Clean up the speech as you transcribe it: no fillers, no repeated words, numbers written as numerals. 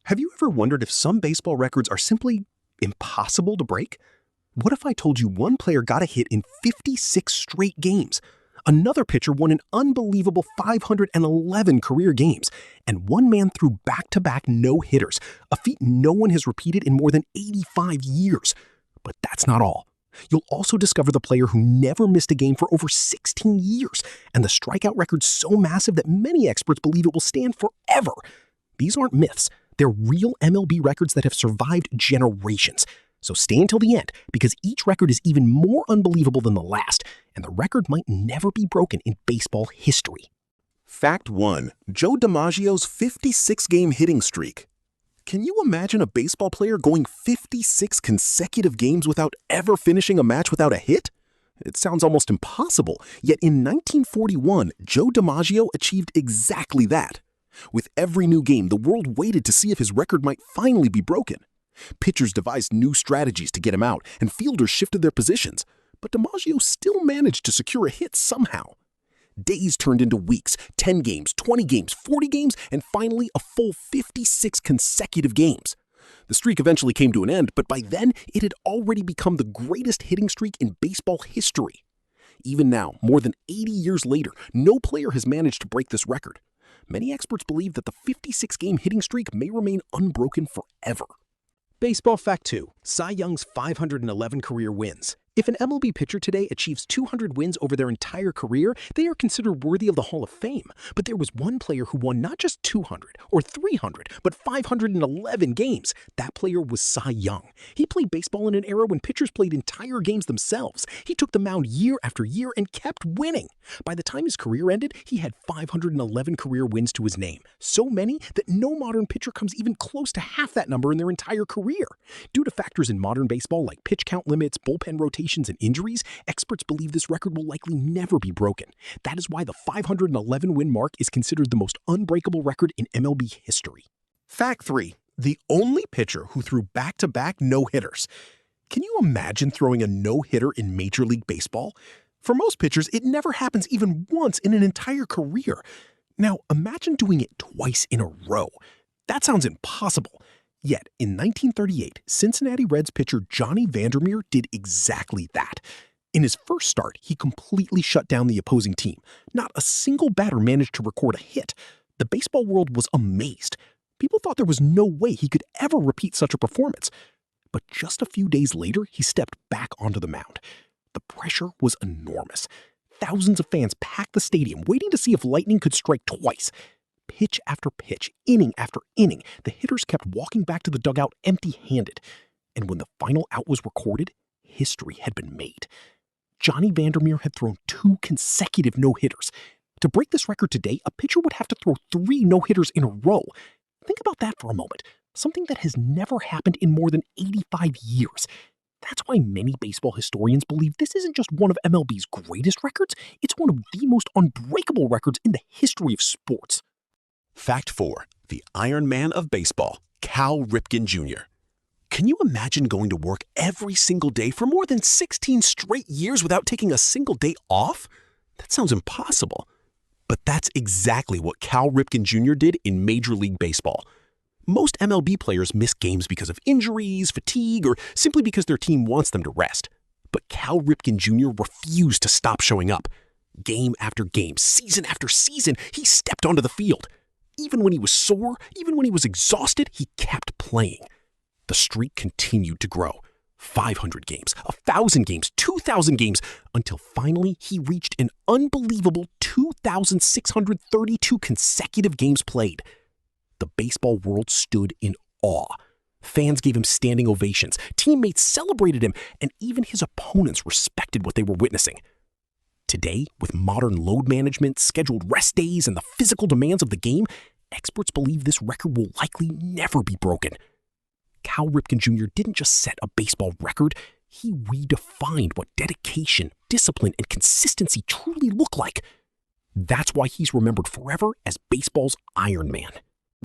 Have you ever wondered if some baseball records are simply impossible to break? What if I told you one player got a hit in 56 straight games? Another pitcher won an unbelievable 511 career games, and one man threw back-to-back no-hitters, a feat no one has repeated in more than 85 years. But that's not all. You'll also discover the player who never missed a game for over 16 years, and the strikeout record so massive that many experts believe it will stand forever. These aren't myths. They're real MLB records that have survived generations. So stay until the end, because each record is even more unbelievable than the last, and the record might never be broken in baseball history. Fact 1. Joe DiMaggio's 56-game hitting streak. Can you imagine a baseball player going 56 consecutive games without ever finishing a match without a hit? It sounds almost impossible, yet in 1941, Joe DiMaggio achieved exactly that. With every new game, the world waited to see if his record might finally be broken. Pitchers devised new strategies to get him out, and fielders shifted their positions. But DiMaggio still managed to secure a hit somehow. Days turned into weeks, 10 games, 20 games, 40 games, and finally a full 56 consecutive games. The streak eventually came to an end, but by then it had already become the greatest hitting streak in baseball history. Even now, more than 80 years later, no player has managed to break this record. Many experts believe that the 56-game hitting streak may remain unbroken forever. Baseball Fact 2. Cy Young's 511 career wins. If an MLB pitcher today achieves 200 wins over their entire career, they are considered worthy of the Hall of Fame. But there was one player who won not just 200 or 300, but 511 games. That player was Cy Young. He played baseball in an era when pitchers played entire games themselves. He took the mound year after year and kept winning. By the time his career ended, he had 511 career wins to his name. So many that no modern pitcher comes even close to half that number in their entire career. Due to factors in modern baseball like pitch count limits, bullpen rotations, and injuries, experts believe this record will likely never be broken. That is why the 511 win mark is considered the most unbreakable record in MLB history. Fact 3. The only pitcher who threw back-to-back no-hitters. Can you imagine throwing a no-hitter in Major League Baseball? For most pitchers, it never happens even once in an entire career. Now, imagine doing it twice in a row. That sounds impossible. Yet, in 1938, Cincinnati Reds pitcher Johnny Vander Meer did exactly that. In his first start, he completely shut down the opposing team. Not a single batter managed to record a hit. The baseball world was amazed. People thought there was no way he could ever repeat such a performance. But just a few days later, he stepped back onto the mound. The pressure was enormous. Thousands of fans packed the stadium, waiting to see if lightning could strike twice. Pitch after pitch, inning after inning, the hitters kept walking back to the dugout empty-handed. And when the final out was recorded, history had been made. Johnny Vander Meer had thrown 2 consecutive no-hitters. To break this record today, a pitcher would have to throw 3 no-hitters in a row. Think about that for a moment. Something that has never happened in more than 85 years. That's why many baseball historians believe this isn't just one of MLB's greatest records, it's one of the most unbreakable records in the history of sports. Fact 4. The Iron Man of baseball, Cal Ripken Jr. Can you imagine going to work every single day for more than 16 straight years without taking a single day off? That sounds impossible. But that's exactly what Cal Ripken Jr. did in Major League Baseball. Most MLB players miss games because of injuries, fatigue, or simply because their team wants them to rest. But Cal Ripken Jr. refused to stop showing up. Game after game, season after season, he stepped onto the field. Even when he was sore, even when he was exhausted, he kept playing. The streak continued to grow. 500 games, 1,000 games, 2,000 games, until finally he reached an unbelievable 2,632 consecutive games played. The baseball world stood in awe. Fans gave him standing ovations, teammates celebrated him, and even his opponents respected what they were witnessing. Today, with modern load management, scheduled rest days, and the physical demands of the game, experts believe this record will likely never be broken. Cal Ripken Jr. didn't just set a baseball record, he redefined what dedication, discipline, and consistency truly look like. That's why he's remembered forever as baseball's Iron Man.